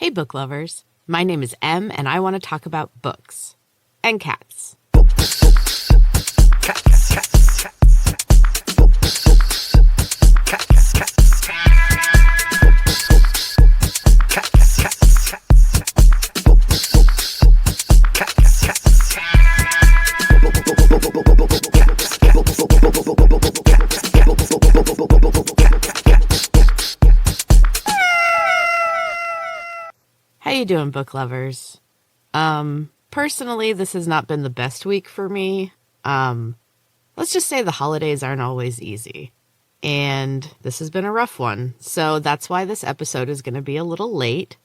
Hey, book lovers. My name is Em, and I want to talk about books and cats. How you doing, book lovers? Personally, this has not been the best week for me. Let's just say the holidays aren't always easy. And this has been a rough one. So that's why this episode is going to be a little late.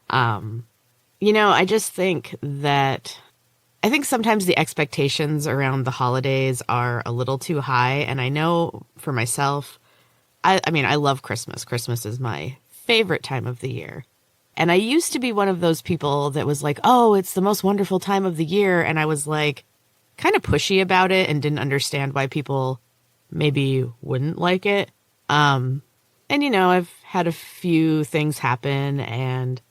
I just think that I think sometimes the expectations around the holidays are a little too high. And I know for myself, I love Christmas. Christmas is my favorite time of the year. And I used to be one of those people that was like, oh, it's the most wonderful time of the year. And I was like kind of pushy about it and didn't understand why people maybe wouldn't like it. I've had a few things happen and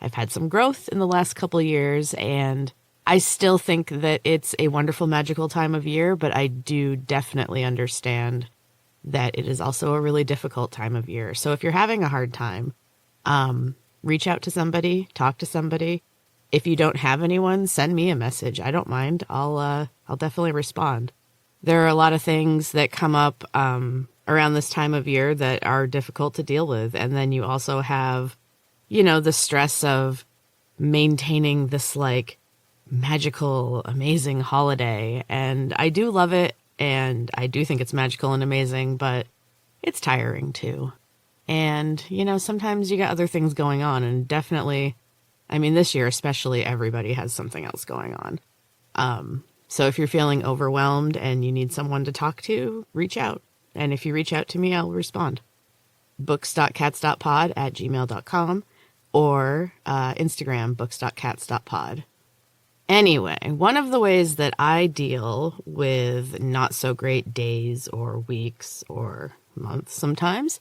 I've had some growth in the last couple years. And I still think that it's a wonderful, magical time of year. But I do definitely understand that it is also a really difficult time of year. So if you're having a hard time, reach out to somebody, talk to somebody. If you don't have anyone, send me a message. I don't mind. I'll definitely respond. There are a lot of things that come up around this time of year that are difficult to deal with. And then you also have, the stress of maintaining this like magical, amazing holiday. And I do love it. And I do think it's magical and amazing, but it's tiring too. And, sometimes you got other things going on, and definitely, this year especially, everybody has something else going on. So if you're feeling overwhelmed and you need someone to talk to, reach out. And if you reach out to me, I'll respond. books.cats.pod@gmail.com or Instagram, books.cats.pod. Anyway, one of the ways that I deal with not so great days or weeks or months sometimes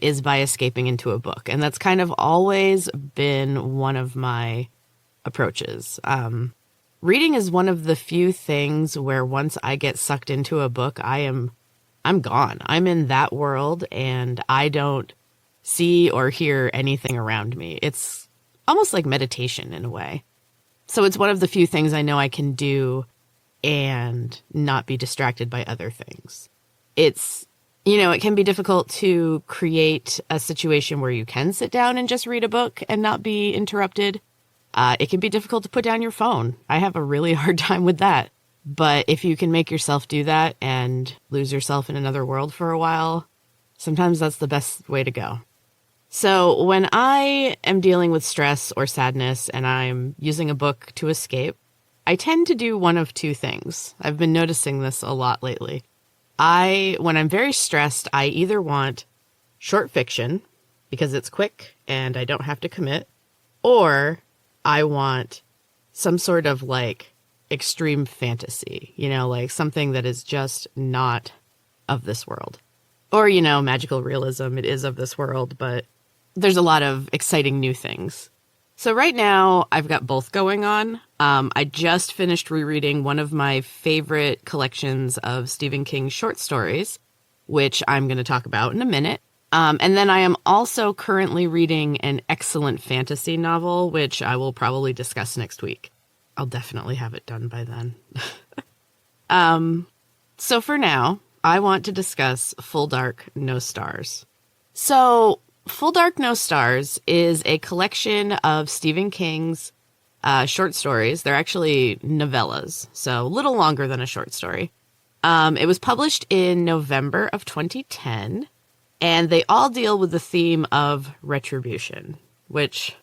is by escaping into a book. And that's kind of always been one of my approaches. Reading is one of the few things where once I get sucked into a book, I'm gone. I'm in that world and I don't see or hear anything around me. It's almost like meditation in a way. So it's one of the few things I know I can do and not be distracted by other things. It can be difficult to create a situation where you can sit down and just read a book and not be interrupted. It can be difficult to put down your phone. I have a really hard time with that. But if you can make yourself do that and lose yourself in another world for a while, sometimes that's the best way to go. So when I am dealing with stress or sadness and I'm using a book to escape, I tend to do one of two things. I've been noticing this a lot lately. When I'm very stressed, I either want short fiction because it's quick and I don't have to commit, or I want some sort of like extreme fantasy, like something that is just not of this world. Or, magical realism, it is of this world, but there's a lot of exciting new things. So right now, I've got both going on. I just finished rereading one of my favorite collections of Stephen King's short stories, which I'm going to talk about in a minute. And then I am also currently reading an excellent fantasy novel, which I will probably discuss next week. I'll definitely have it done by then. So for now, I want to discuss Full Dark, No Stars. So Full Dark, No Stars is a collection of Stephen King's short stories. They're actually novellas, so a little longer than a short story. It was published in November of 2010, and they all deal with the theme of retribution, which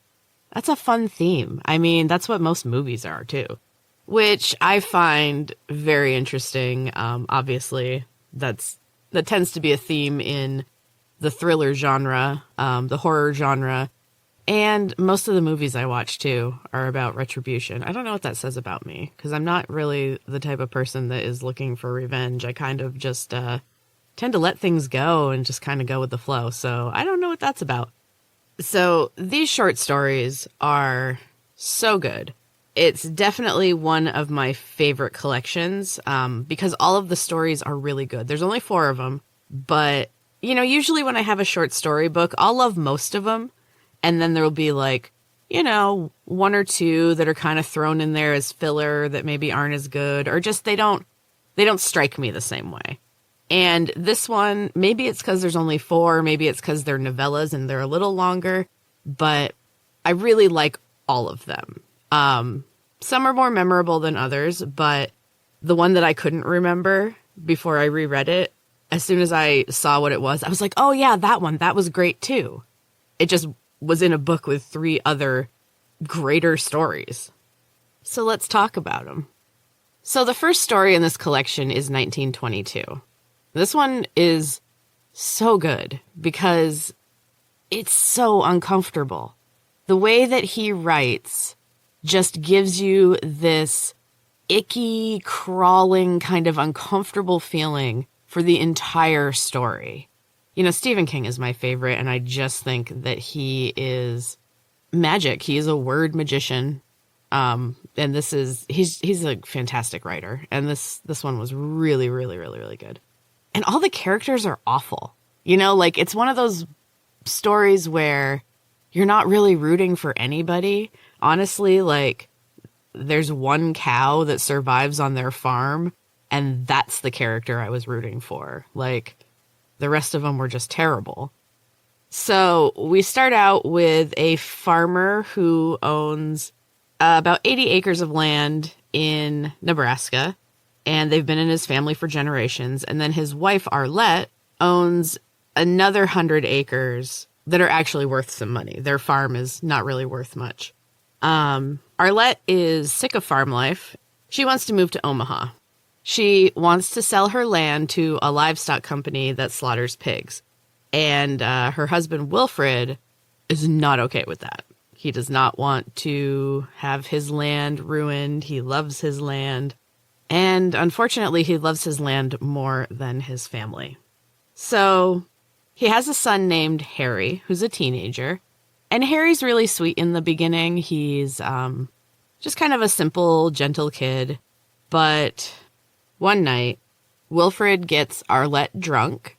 that's a fun theme. That's what most movies are, too, which I find very interesting. Obviously, that tends to be a theme in the thriller genre, the horror genre, and most of the movies I watch, too, are about retribution. I don't know what that says about me, because I'm not really the type of person that is looking for revenge. I kind of just tend to let things go and just kind of go with the flow, so I don't know what that's about. So these short stories are so good. It's definitely one of my favorite collections because all of the stories are really good. There's only 4 of them, but, usually when I have a short story book, I'll love most of them. And then there'll be like, 1 or 2 that are kind of thrown in there as filler that maybe aren't as good, or just they don't strike me the same way. And this one, maybe it's because there's only 4, maybe it's because they're novellas and they're a little longer, but I really like all of them. Some are more memorable than others, but the one that I couldn't remember before I reread it, as soon as I saw what it was, I was like, oh yeah, that one, that was great too. It just was in a book with 3 other greater stories. So let's talk about them. So the first story in this collection is 1922. This one is so good because it's so uncomfortable. The way that he writes just gives you this icky, crawling, kind of uncomfortable feeling for the entire story. Stephen King is my favorite, and I just think that he is magic. He is a word magician. And he's a fantastic writer. And this one was really, really, really, really good. And all the characters are awful. It's one of those stories where you're not really rooting for anybody. Honestly, there's one cow that survives on their farm, and that's the character I was rooting for. The rest of them were just terrible. So we start out with a farmer who owns about 80 acres of land in Nebraska, and they've been in his family for generations. And then his wife, Arlette, owns another 100 acres that are actually worth some money. Their farm is not really worth much. Arlette is sick of farm life. She wants to move to Omaha. She wants to sell her land to a livestock company that slaughters pigs. And her husband, Wilfred, is not okay with that. He does not want to have his land ruined. He loves his land. And unfortunately, he loves his land more than his family. So he has a son named Harry, who's a teenager. And Harry's really sweet in the beginning. He's just kind of a simple, gentle kid. But one night, Wilfred gets Arlette drunk,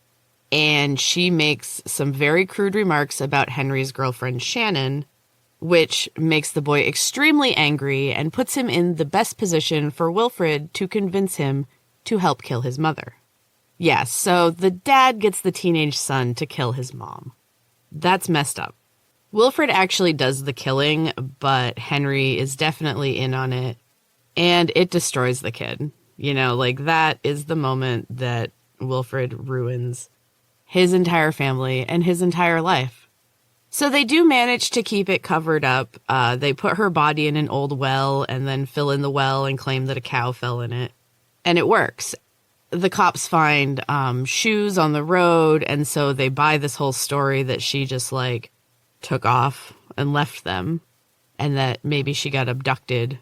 and she makes some very crude remarks about Henry's girlfriend, Shannon, which makes the boy extremely angry and puts him in the best position for Wilfred to convince him to help kill his mother. Yes, so the dad gets the teenage son to kill his mom. That's messed up. Wilfred actually does the killing, but Henry is definitely in on it, and it destroys the kid. That is the moment that Wilfred ruins his entire family and his entire life. So they do manage to keep it covered up. They put her body in an old well and then fill in the well and claim that a cow fell in it. And it works. The cops find shoes on the road, and so they buy this whole story that she just took off and left them, and that maybe she got abducted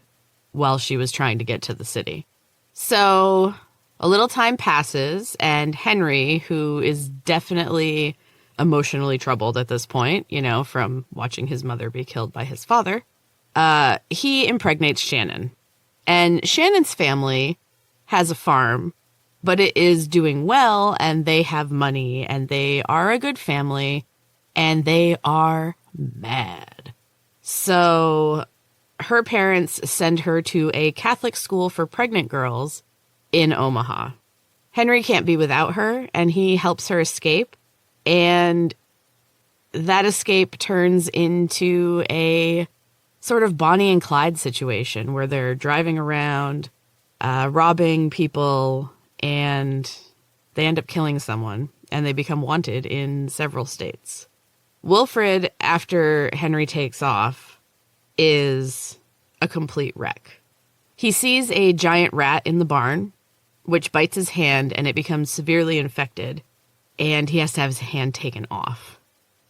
while she was trying to get to the city. So a little time passes, and Henry, who is definitely emotionally troubled at this point, from watching his mother be killed by his father, he impregnates Shannon. And Shannon's family has a farm, but it is doing well, and they have money, and they are a good family, and they are mad. So her parents send her to a Catholic school for pregnant girls in Omaha. Henry can't be without her, and he helps her escape. And that escape turns into a sort of Bonnie and Clyde situation where they're driving around, robbing people, and they end up killing someone, and they become wanted in several states. Wilfred, after Henry takes off, is a complete wreck. He sees a giant rat in the barn, which bites his hand, and it becomes severely infected, and he has to have his hand taken off.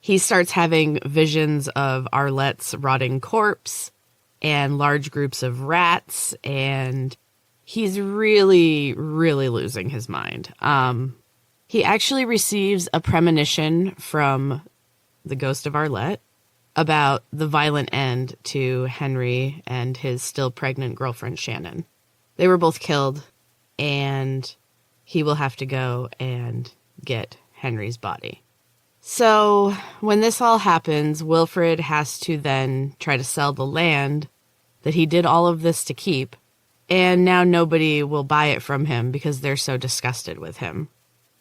He starts having visions of Arlette's rotting corpse and large groups of rats, and he's really, really losing his mind. He actually receives a premonition from the ghost of Arlette, about the violent end to Henry and his still pregnant girlfriend, Shannon. They were both killed, and he will have to go and get Henry's body. So when this all happens, Wilfred has to then try to sell the land that he did all of this to keep, and now nobody will buy it from him because they're so disgusted with him.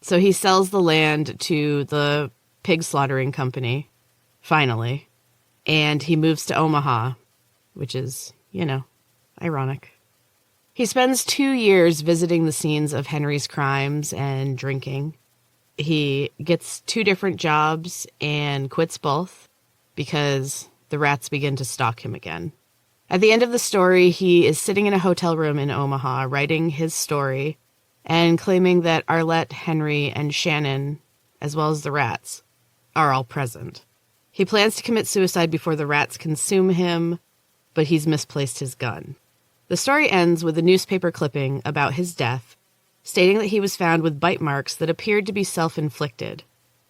So he sells the land to the pig slaughtering company, finally, and he moves to Omaha, which is, ironic. He spends 2 years visiting the scenes of Henry's crimes and drinking. He gets 2 different jobs and quits both because the rats begin to stalk him again. At the end of the story, he is sitting in a hotel room in Omaha, writing his story and claiming that Arlette, Henry, and Shannon, as well as the rats, are all present. He plans to commit suicide before the rats consume him, but he's misplaced his gun. The story ends with a newspaper clipping about his death, stating that he was found with bite marks that appeared to be self-inflicted.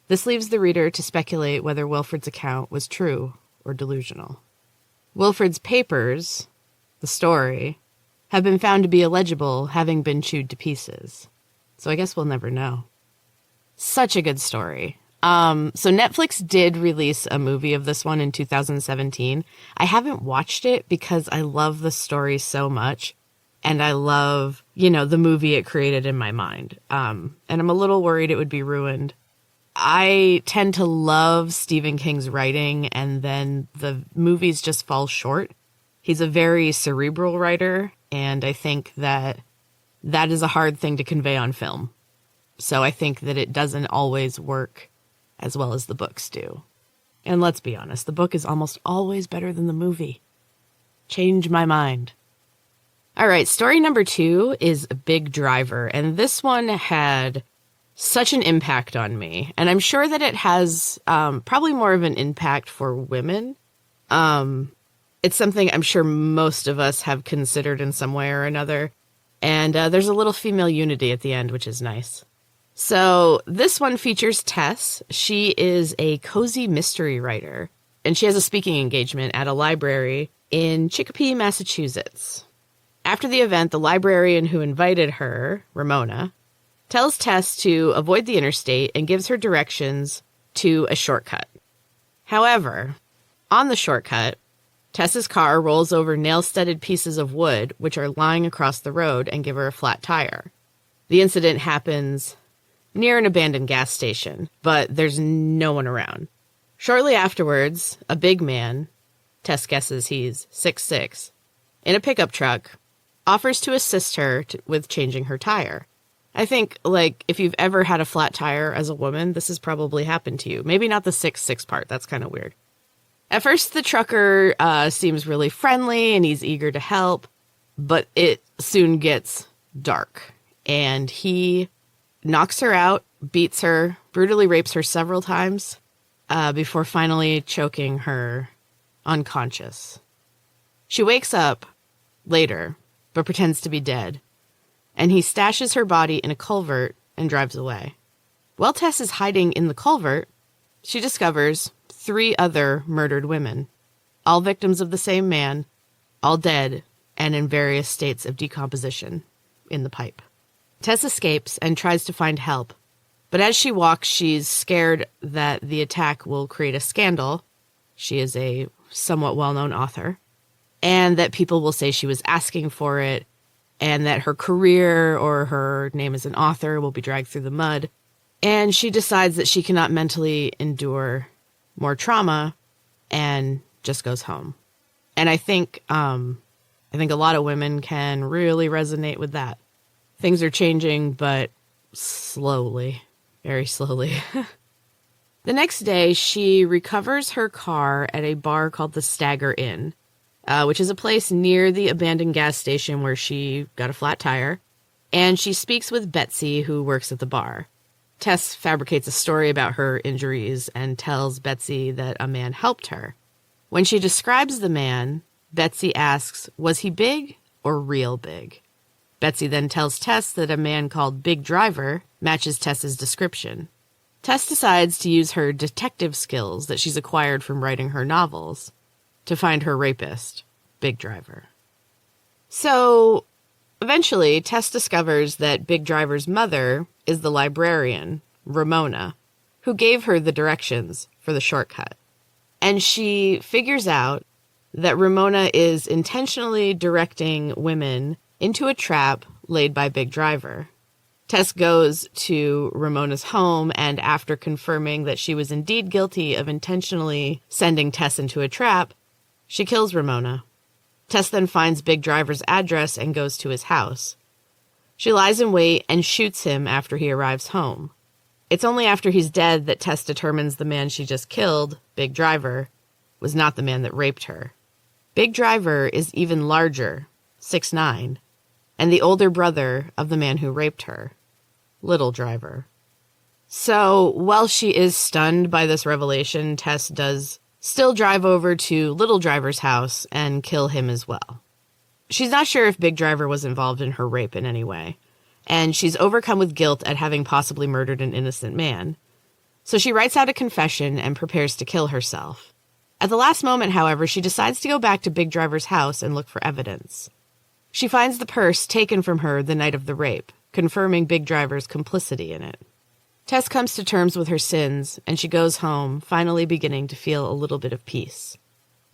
This leaves the reader to speculate whether Wilfred's account was true or delusional. Wilfred's papers, the story, have been found to be illegible, having been chewed to pieces. So I guess we'll never know. Such a good story. So Netflix did release a movie of this one in 2017. I haven't watched it because I love the story so much. And I love, the movie it created in my mind. And I'm a little worried it would be ruined. I tend to love Stephen King's writing, and then the movies just fall short. He's a very cerebral writer, and I think that is a hard thing to convey on film. So I think that it doesn't always work as well as the books do. And let's be honest, the book is almost always better than the movie. Change my mind. All right, story number 2 is Big Driver, and this one had such an impact on me, and I'm sure that it has probably more of an impact for women. It's something I'm sure most of us have considered in some way or another, and there's a little female unity at the end, which is nice. So this one features Tess. She is a cozy mystery writer, and she has a speaking engagement at a library in Chicopee, Massachusetts. After the event, the librarian who invited her, Ramona, tells Tess to avoid the interstate and gives her directions to a shortcut. However, on the shortcut, Tess's car rolls over nail-studded pieces of wood which are lying across the road and give her a flat tire. The incident happens near an abandoned gas station, but there's no one around. Shortly afterwards, a big man, Tess guesses he's 6'6", in a pickup truck, offers to assist her with changing her tire. I think, if you've ever had a flat tire as a woman, this has probably happened to you. Maybe not the 6'6" part. That's kind of weird. At first, the trucker seems really friendly and he's eager to help, but it soon gets dark. And he knocks her out, beats her, brutally rapes her several times before finally choking her unconscious. She wakes up later, but pretends to be dead. And he stashes her body in a culvert and drives away. While Tess is hiding in the culvert, she discovers 3 other murdered women, all victims of the same man, all dead and in various states of decomposition in the pipe. Tess escapes and tries to find help, but as she walks, she's scared that the attack will create a scandal. She is a somewhat well-known author, and that people will say she was asking for it, and that her career or her name as an author will be dragged through the mud. And she decides that she cannot mentally endure more trauma and just goes home. And I think a lot of women can really resonate with that. Things are changing, but slowly, very slowly. The next day, she recovers her car at a bar called the Stagger Inn, which is a place near the abandoned gas station where she got a flat tire, and she speaks with Betsy, who works at the bar. Tess fabricates a story about her injuries and tells Betsy that a man helped her. When she describes the man, Betsy asks, was he big or real big? Betsy then tells Tess that a man called Big Driver matches Tess's description. Tess decides to use her detective skills that she's acquired from writing her novels to find her rapist, Big Driver. So, eventually, Tess discovers that Big Driver's mother is the librarian, Ramona, who gave her the directions for the shortcut. And she figures out that Ramona is intentionally directing women into a trap laid by Big Driver. Tess goes to Ramona's home, and after confirming that she was indeed guilty of intentionally sending Tess into a trap, she kills Ramona. Tess then finds Big Driver's address and goes to his house. She lies in wait and shoots him after he arrives home. It's only after he's dead that Tess determines the man she just killed, Big Driver, was not the man that raped her. Big Driver is even larger, 6'9", and the older brother of the man who raped her, Little Driver. So, while she is stunned by this revelation, Tess does still drive over to Little Driver's house and kill him as well. She's not sure if Big Driver was involved in her rape in any way, and she's overcome with guilt at having possibly murdered an innocent man. So she writes out a confession and prepares to kill herself. At the last moment, however, she decides to go back to Big Driver's house and look for evidence. She finds the purse taken from her the night of the rape, confirming Big Driver's complicity in it. Tess comes to terms with her sins, and she goes home, finally beginning to feel a little bit of peace.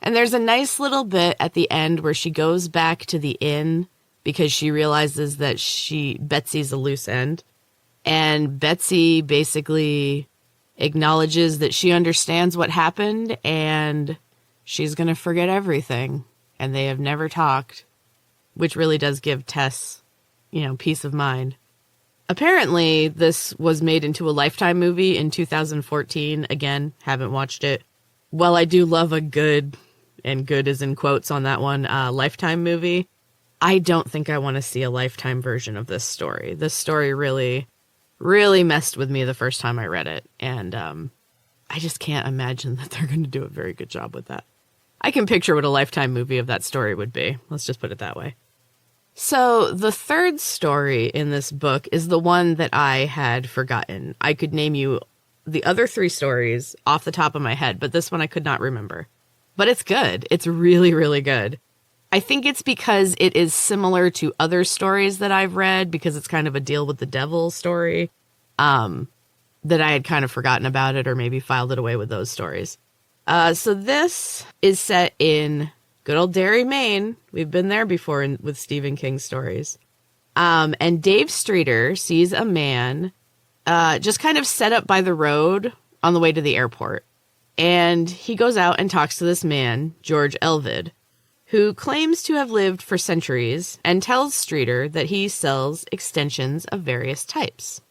And there's a nice little bit at the end where she goes back to the inn because she realizes that Betsy's a loose end. And Betsy basically acknowledges that she understands what happened and she's going to forget everything. And they have never talked, which really does give Tess, peace of mind. Apparently, this was made into a Lifetime movie in 2014. Again, haven't watched it. While I do love a good, and good is in quotes on that one, Lifetime movie, I don't think I want to see a Lifetime version of this story. This story really, really messed with me the first time I read it. And I just can't imagine that they're going to do a very good job with that. I can picture what a Lifetime movie of that story would be. Let's just put it that way. So the third story in this book is the one that I had forgotten. I could name you the other three stories off the top of my head, but this one I could not remember. But it's good. It's really, really good. I think it's because it is similar to other stories that I've read, because it's kind of a deal with the devil story, that I had kind of forgotten about it or maybe filed it away with those stories. So this is set in good old Derry, Maine. We've been there before with Stephen King stories. And Dave Streeter sees a man just kind of set up by the road on the way to the airport. And he goes out and talks to this man, George Elvid, who claims to have lived for centuries and tells Streeter that he sells extensions of various types.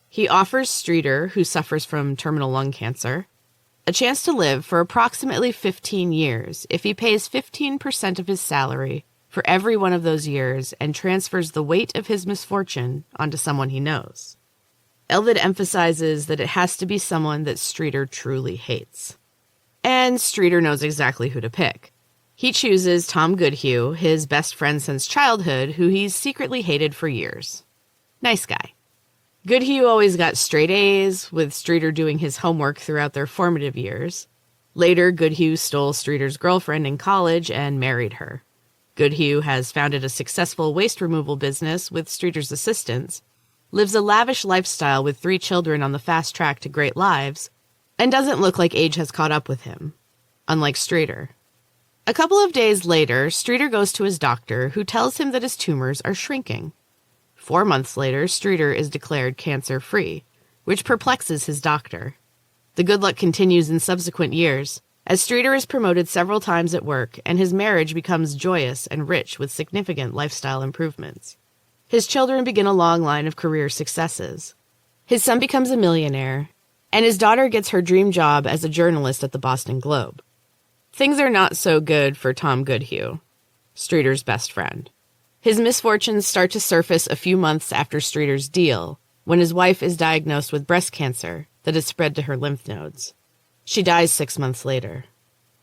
He offers Streeter, who suffers from terminal lung cancer, a chance to live for approximately 15 years if he pays 15% of his salary for every one of those years and transfers the weight of his misfortune onto someone he knows. Elvid emphasizes that it has to be someone that Streeter truly hates. And Streeter knows exactly who to pick. He chooses Tom Goodhue, his best friend since childhood, who he's secretly hated for years. Nice guy. Goodhue always got straight A's, with Streeter doing his homework throughout their formative years. Later, Goodhue stole Streeter's girlfriend in college and married her. Goodhue has founded a successful waste removal business with Streeter's assistance, lives a lavish lifestyle with 3 children on the fast track to great lives, and doesn't look like age has caught up with him, unlike Streeter. A couple of days later, Streeter goes to his doctor, who tells him that his tumors are shrinking. 4 months later, Streeter is declared cancer-free, which perplexes his doctor. The good luck continues in subsequent years, as Streeter is promoted several times at work, and his marriage becomes joyous and rich with significant lifestyle improvements. His children begin a long line of career successes. His son becomes a millionaire, and his daughter gets her dream job as a journalist at the Boston Globe. Things are not so good for Tom Goodhue, Streeter's best friend. His misfortunes start to surface a few months after Streeter's deal, when his wife is diagnosed with breast cancer that has spread to her lymph nodes. She dies 6 months later.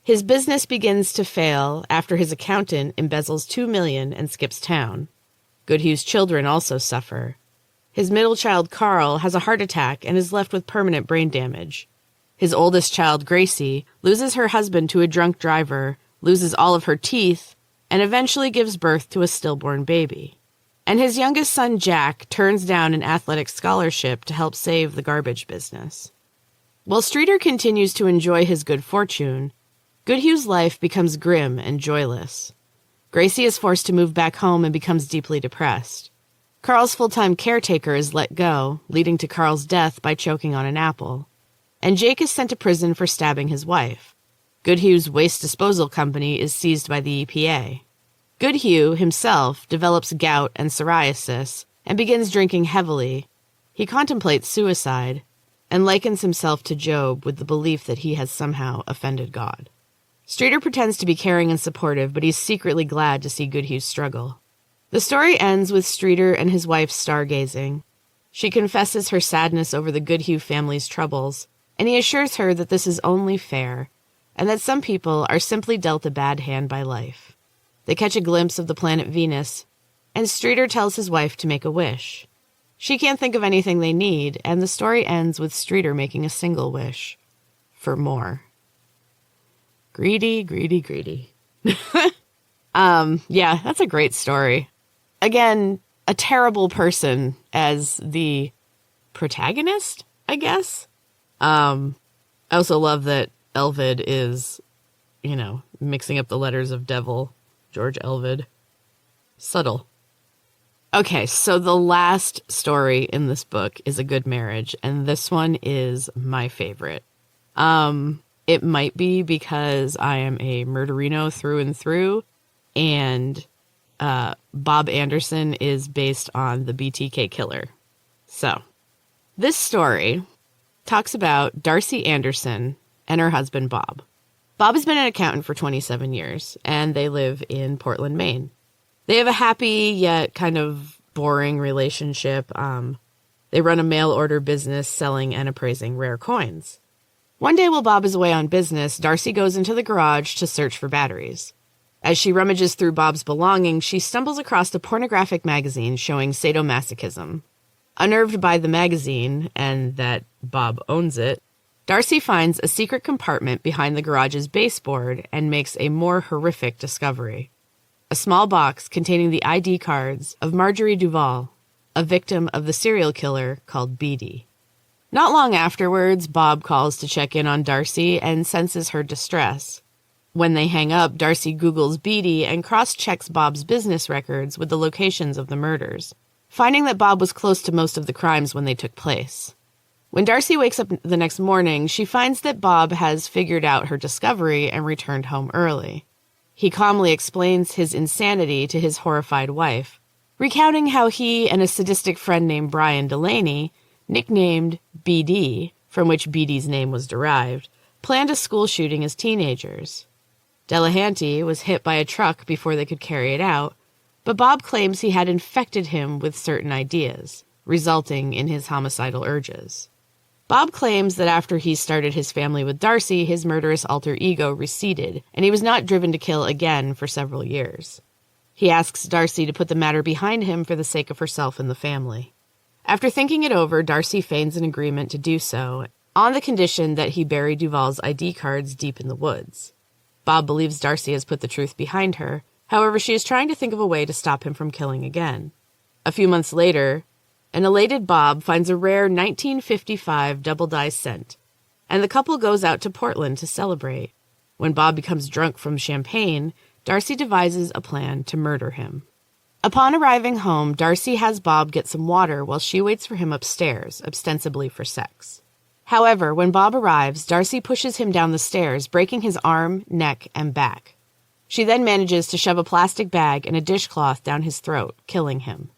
His business begins to fail after his accountant embezzles $2 million and skips town. Goodhue's children also suffer. His middle child, Carl, has a heart attack and is left with permanent brain damage. His oldest child, Gracie, loses her husband to a drunk driver, loses all of her teeth, and eventually gives birth to a stillborn baby. And his youngest son, Jack, turns down an athletic scholarship to help save the garbage business. While Streeter continues to enjoy his good fortune, Goodhue's life becomes grim and joyless. Gracie is forced to move back home and becomes deeply depressed. Carl's full-time caretaker is let go, leading to Carl's death by choking on an apple. And Jake is sent to prison for stabbing his wife. Goodhue's waste disposal company is seized by the EPA. Goodhue himself develops gout and psoriasis and begins drinking heavily. He contemplates suicide and likens himself to Job with the belief that he has somehow offended God. Streeter pretends to be caring and supportive, but he's secretly glad to see Goodhue struggle. The story ends with Streeter and his wife stargazing. She confesses her sadness over the Goodhue family's troubles, and he assures her that this is only fair, and that some people are simply dealt a bad hand by life. They catch a glimpse of the planet Venus, and Streeter tells his wife to make a wish. She can't think of anything they need, and the story ends with Streeter making a single wish. For more. Greedy, greedy, greedy. Yeah, that's a great story. Again, a terrible person as the protagonist, I guess. I also love that Elvid is, mixing up the letters of devil. George Elvid. Subtle. Okay, so the last story in this book is A Good Marriage, and this one is my favorite. It might be because I am a murderino through and through, and Bob Anderson is based on the BTK killer. So, this story talks about Darcy Anderson and her husband, Bob. Bob has been an accountant for 27 years, and they live in Portland, Maine. They have a happy yet kind of boring relationship. They run a mail-order business selling and appraising rare coins. One day while Bob is away on business, Darcy goes into the garage to search for batteries. As she rummages through Bob's belongings, she stumbles across a pornographic magazine showing sadomasochism. Unnerved by the magazine, and that Bob owns it, Darcy finds a secret compartment behind the garage's baseboard and makes a more horrific discovery. A small box containing the ID cards of Marjorie Duval, a victim of the serial killer called Beatty. Not long afterwards, Bob calls to check in on Darcy and senses her distress. When they hang up, Darcy Googles Beatty and cross-checks Bob's business records with the locations of the murders, finding that Bob was close to most of the crimes when they took place. When Darcy wakes up the next morning, she finds that Bob has figured out her discovery and returned home early. He calmly explains his insanity to his horrified wife, recounting how he and a sadistic friend named Brian Delaney, nicknamed BD, from which Beatty's name was derived, planned a school shooting as teenagers. Delahanty was hit by a truck before they could carry it out, but Bob claims he had infected him with certain ideas, resulting in his homicidal urges. Bob claims that after he started his family with Darcy, his murderous alter ego receded, and he was not driven to kill again for several years. He asks Darcy to put the matter behind him for the sake of herself and the family. After thinking it over, Darcy feigns an agreement to do so, on the condition that he bury Duval's ID cards deep in the woods. Bob believes Darcy has put the truth behind her. However, she is trying to think of a way to stop him from killing again. A few months later, an elated Bob finds a rare 1955 double-die cent, and the couple goes out to Portland to celebrate. When Bob becomes drunk from champagne, Darcy devises a plan to murder him. Upon arriving home, Darcy has Bob get some water while she waits for him upstairs, ostensibly for sex. However, when Bob arrives, Darcy pushes him down the stairs, breaking his arm, neck, and back. She then manages to shove a plastic bag and a dishcloth down his throat, killing him.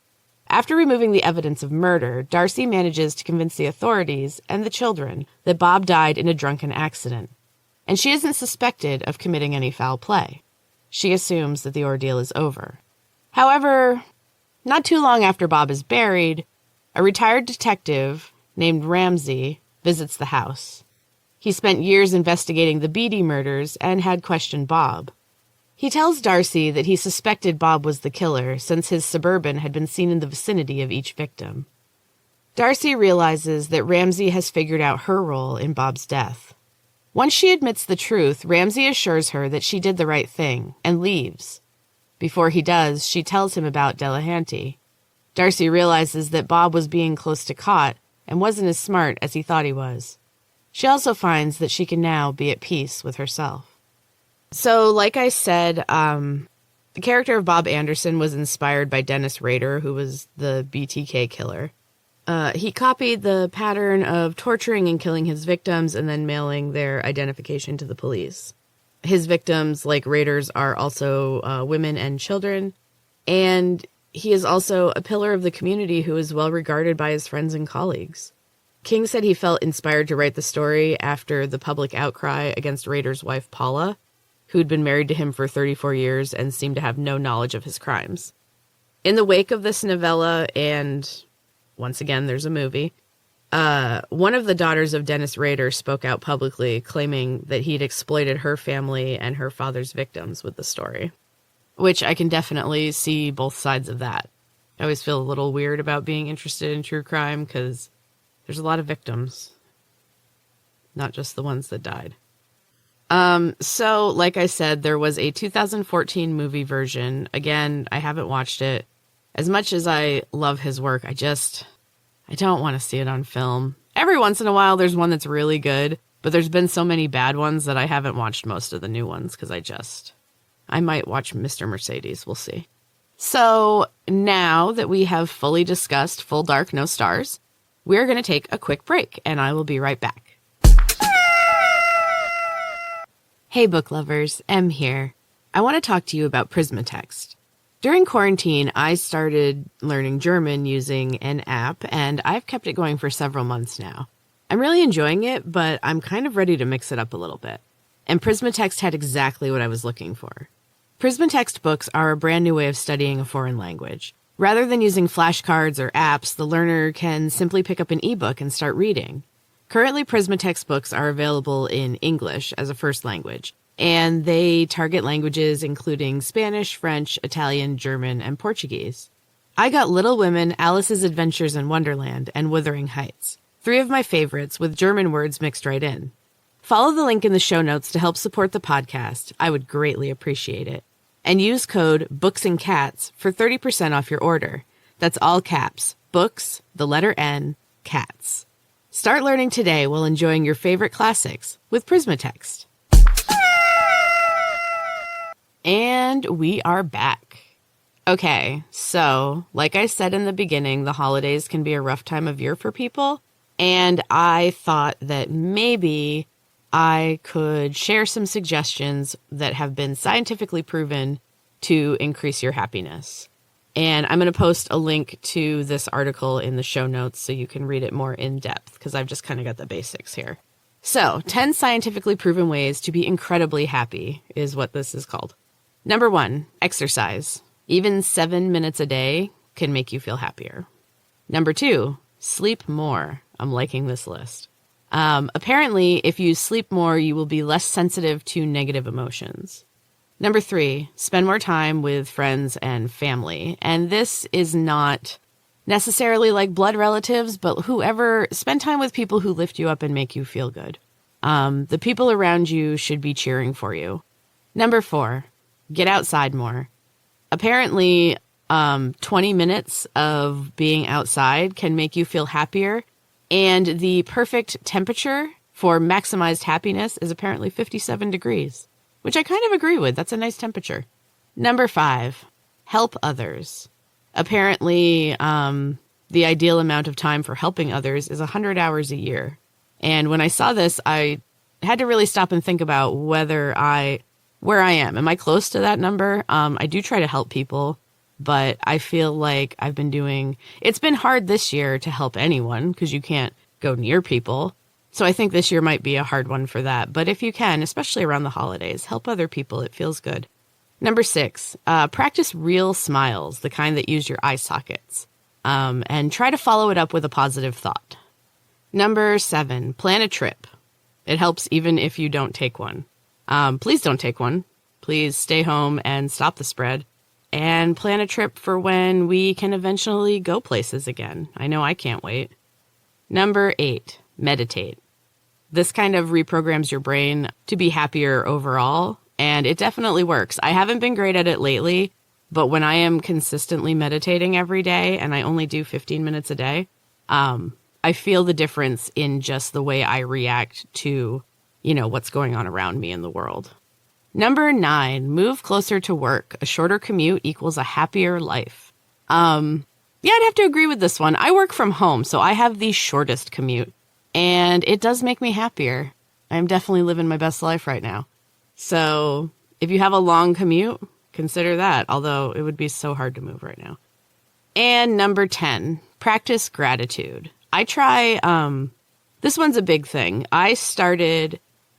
After removing the evidence of murder, Darcy manages to convince the authorities and the children that Bob died in a drunken accident, and she isn't suspected of committing any foul play. She assumes that the ordeal is over. However, not too long after Bob is buried, a retired detective named Ramsey visits the house. He spent years investigating the Beatty murders and had questioned Bob. He tells Darcy that he suspected Bob was the killer since his Suburban had been seen in the vicinity of each victim. Darcy realizes that Ramsey has figured out her role in Bob's death. Once she admits the truth, Ramsey assures her that she did the right thing and leaves. Before he does, she tells him about Delahanty. Darcy realizes that Bob was being close to caught and wasn't as smart as he thought he was. She also finds that she can now be at peace with herself. So, like I said, the character of Bob Anderson was inspired by Dennis Rader, who was the BTK killer. He copied the pattern of torturing and killing his victims and then mailing their identification to the police. His victims, like Rader's, are also women and children, and he is also a pillar of the community who is well regarded by his friends and colleagues. King said he felt inspired to write the story after the public outcry against Rader's wife, Paula, who'd been married to him for 34 years and seemed to have no knowledge of his crimes. In the wake of this novella, and once again, there's a movie, one of the daughters of Dennis Rader spoke out publicly, claiming that he'd exploited her family and her father's victims with the story, which I can definitely see both sides of that. I always feel a little weird about being interested in true crime because there's a lot of victims, not just the ones that died. So, like I said, there was a 2014 movie version. Again, I haven't watched it. As much as I love his work, I don't want to see it on film. Every once in a while, there's one that's really good, but there's been so many bad ones that I haven't watched most of the new ones because I might watch Mr. Mercedes. We'll see. So now that we have fully discussed Full Dark, No Stars, we're going to take a quick break, and I will be right back. Hey book lovers, Em here. I want to talk to you about Prismatext. During quarantine, I started learning German using an app, and I've kept it going for several months now. I'm really enjoying it, but I'm kind of ready to mix it up a little bit. And Prismatext had exactly what I was looking for. Prismatext books are a brand new way of studying a foreign language. Rather than using flashcards or apps, the learner can simply pick up an ebook and start reading. Currently, Prismatext books are available in English as a first language, and they target languages including Spanish, French, Italian, German, and Portuguese. I got Little Women, Alice's Adventures in Wonderland, and Wuthering Heights, 3 of my favorites with German words mixed right in. Follow the link in the show notes to help support the podcast. I would greatly appreciate it. And use code BOOKSANDCATS for 30% off your order. That's all caps. Books, the letter N, cats. Start learning today while enjoying your favorite classics with Prismatext. And we are back. Okay, so like I said in the beginning, the holidays can be a rough time of year for people. And I thought that maybe I could share some suggestions that have been scientifically proven to increase your happiness. And I'm going to post a link to this article in the show notes so you can read it more in depth because I've just kind of got the basics here. So, 10 scientifically proven ways to be incredibly happy is what this is called. Number 1, exercise. Even 7 minutes a day can make you feel happier. Number 2, sleep more. I'm liking this list. Apparently, if you sleep more, you will be less sensitive to negative emotions. Number 3, spend more time with friends and family. And this is not necessarily like blood relatives, but spend time with people who lift you up and make you feel good. The people around you should be cheering for you. Number 4, get outside more. Apparently, 20 minutes of being outside can make you feel happier. And the perfect temperature for maximized happiness is apparently 57 degrees. Which I kind of agree with. That's a nice temperature. Number 5, help others. Apparently, the ideal amount of time for helping others is 100 hours a year. And when I saw this, I had to really stop and think about where I am. Am I close to that number? I do try to help people, but I feel like it's been hard this year to help anyone because you can't go near people. So I think this year might be a hard one for that. But if you can, especially around the holidays, help other people. It feels good. Number 6, practice real smiles, the kind that use your eye sockets. And try to follow it up with a positive thought. Number 7, plan a trip. It helps even if you don't take one. Please don't take one. Please stay home and stop the spread. And plan a trip for when we can eventually go places again. I know I can't wait. Number 8, meditate. This kind of reprograms your brain to be happier overall, and it definitely works. I haven't been great at it lately, but when I am consistently meditating every day, and I only do 15 minutes a day, I feel the difference in just the way I react to, what's going on around me in the world. Number 9, move closer to work. A shorter commute equals a happier life. Yeah, I'd have to agree with this one. I work from home, so I have the shortest commute, and it does make me happier. I'm definitely living my best life right now. So if you have a long commute, consider that, although it would be so hard to move right now. And number 10, practice gratitude. I try, this one's a big thing.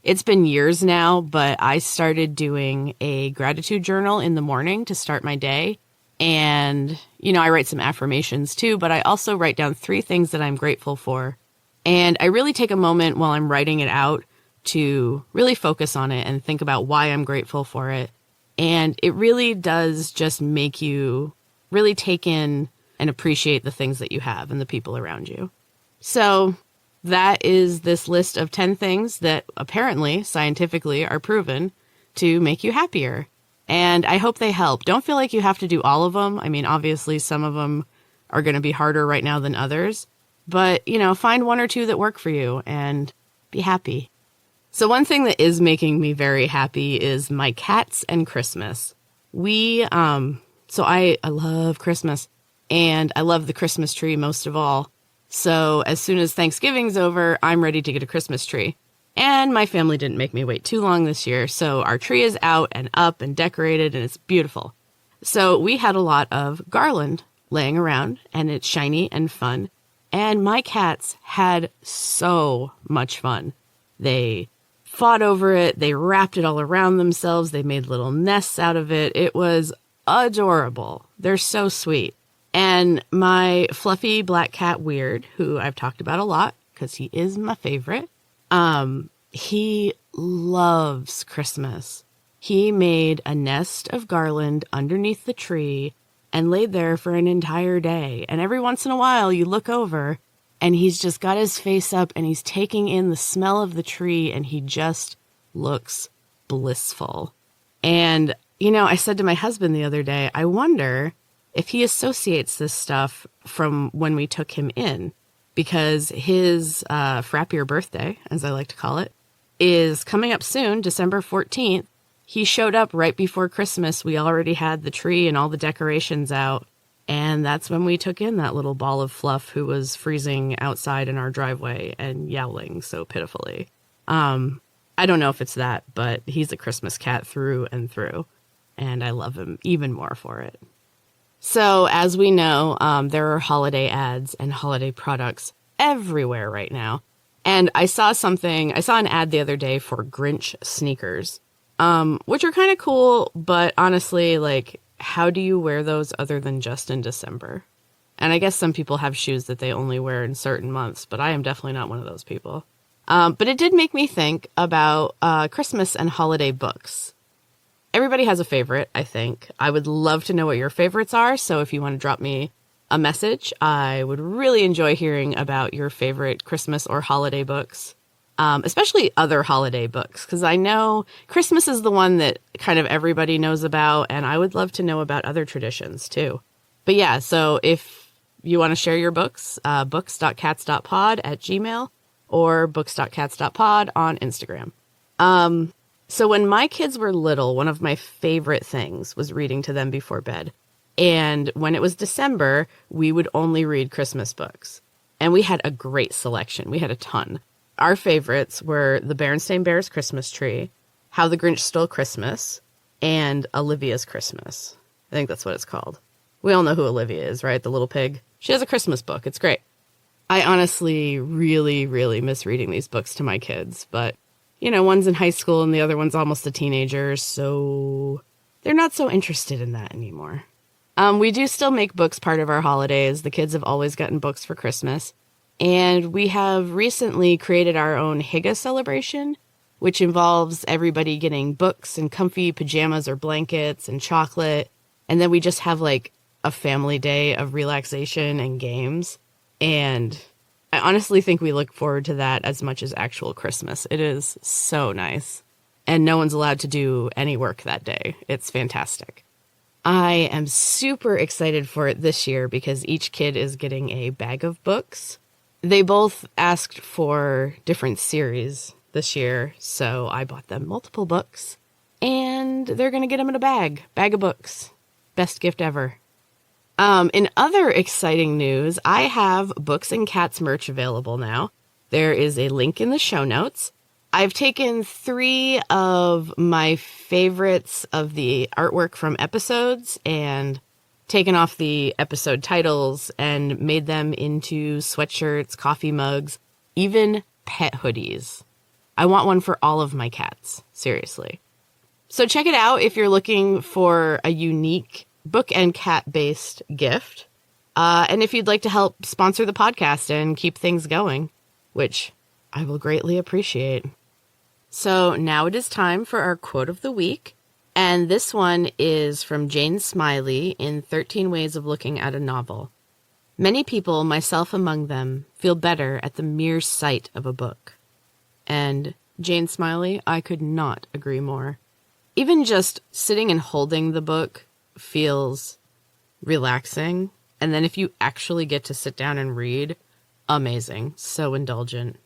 It's been years now, but I started doing a gratitude journal in the morning to start my day. And, I write some affirmations too, but I also write down 3 things that I'm grateful for. And I really take a moment while I'm writing it out to really focus on it and think about why I'm grateful for it. And it really does just make you really take in and appreciate the things that you have and the people around you. So that is this list of 10 things that apparently, scientifically, are proven to make you happier. And I hope they help. Don't feel like you have to do all of them. I mean, obviously, some of them are going to be harder right now than others. But, find 1 or 2 that work for you and be happy. So one thing that is making me very happy is my cats and Christmas. I love Christmas, and I love the Christmas tree most of all. So as soon as Thanksgiving's over, I'm ready to get a Christmas tree. And my family didn't make me wait too long this year, so our tree is out and up and decorated, and it's beautiful. So we had a lot of garland laying around, and it's shiny and fun. And my cats had so much fun. They fought over it. They wrapped it all around themselves. They made little nests out of it. It was adorable. They're so sweet. And my fluffy black cat Weird, who I've talked about a lot because he is my favorite, he loves Christmas. He made a nest of garland underneath the tree and laid there for an entire day. And every once in a while you look over and he's just got his face up and he's taking in the smell of the tree and he just looks blissful. And, I said to my husband the other day, I wonder if he associates this stuff from when we took him in, because his frappier birthday, as I like to call it, is coming up soon, December 14th. He showed up right before Christmas. We already had the tree and all the decorations out. And that's when we took in that little ball of fluff who was freezing outside in our driveway and yowling so pitifully. I don't know if it's that, but he's a Christmas cat through and through. And I love him even more for it. So as we know, there are holiday ads and holiday products everywhere right now. And I saw an ad the other day for Grinch Sneakers, which are kind of cool, but honestly, how do you wear those other than just in December? And I guess some people have shoes that they only wear in certain months, but I am definitely not one of those people. But it did make me think about Christmas and holiday books. Everybody has a favorite, I think. I would love to know what your favorites are, so if you want to drop me a message, I would really enjoy hearing about your favorite Christmas or holiday books, especially other holiday books, because I know Christmas is the one that kind of everybody knows about, and I would love to know about other traditions too. But yeah, so if you want to share your books, books.cats.pod@gmail or books.cats.pod on Instagram. So when my kids were little, one of my favorite things was reading to them before bed. And when it was December, we would only read Christmas books. And we had a great selection. We had a ton. Our favorites were The Berenstain Bears Christmas Tree, How the Grinch Stole Christmas, and Olivia's Christmas. I think that's what it's called. We all know who Olivia is, right? The little pig. She has a Christmas book. It's great. I honestly really, really miss reading these books to my kids, but one's in high school and the other one's almost a teenager, so they're not so interested in that anymore. We do still make books part of our holidays. The kids have always gotten books for Christmas. And we have recently created our own Higa celebration, which involves everybody getting books and comfy pajamas or blankets and chocolate. And then we just have a family day of relaxation and games. And I honestly think we look forward to that as much as actual Christmas. It is so nice. And no one's allowed to do any work that day. It's fantastic. I am super excited for it this year because each kid is getting a bag of books. They both asked for different series this year, so I bought them multiple books. And they're going to get them in a bag of books. Best gift ever. In other exciting news, I have Books and Cats merch available now. There is a link in the show notes. I've taken 3 of my favorites of the artwork from episodes and taken off the episode titles and made them into sweatshirts, coffee mugs, even pet hoodies. I want one for all of my cats, seriously. So check it out if you're looking for a unique book and cat-based gift. And if you'd like to help sponsor the podcast and keep things going, which I will greatly appreciate. So now it is time for our quote of the week. And this one is from Jane Smiley in 13 Ways of Looking at a Novel. Many people, myself among them, feel better at the mere sight of a book. And Jane Smiley, I could not agree more. Even just sitting and holding the book feels relaxing. And then if you actually get to sit down and read, amazing. So indulgent.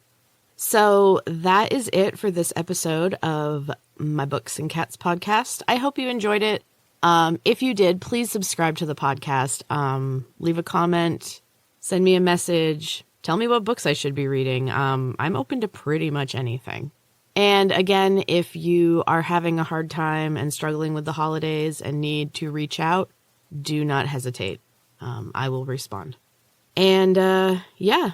So that is it for this episode of my Books and Cats podcast. I hope you enjoyed it. If you did, please subscribe to the podcast. Leave a comment, send me a message, tell me what books I should be reading. I'm open to pretty much anything. And again, if you are having a hard time and struggling with the holidays and need to reach out, do not hesitate. I will respond. And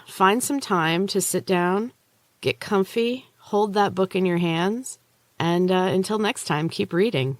find some time to sit down, get comfy, hold that book in your hands, and until next time, keep reading.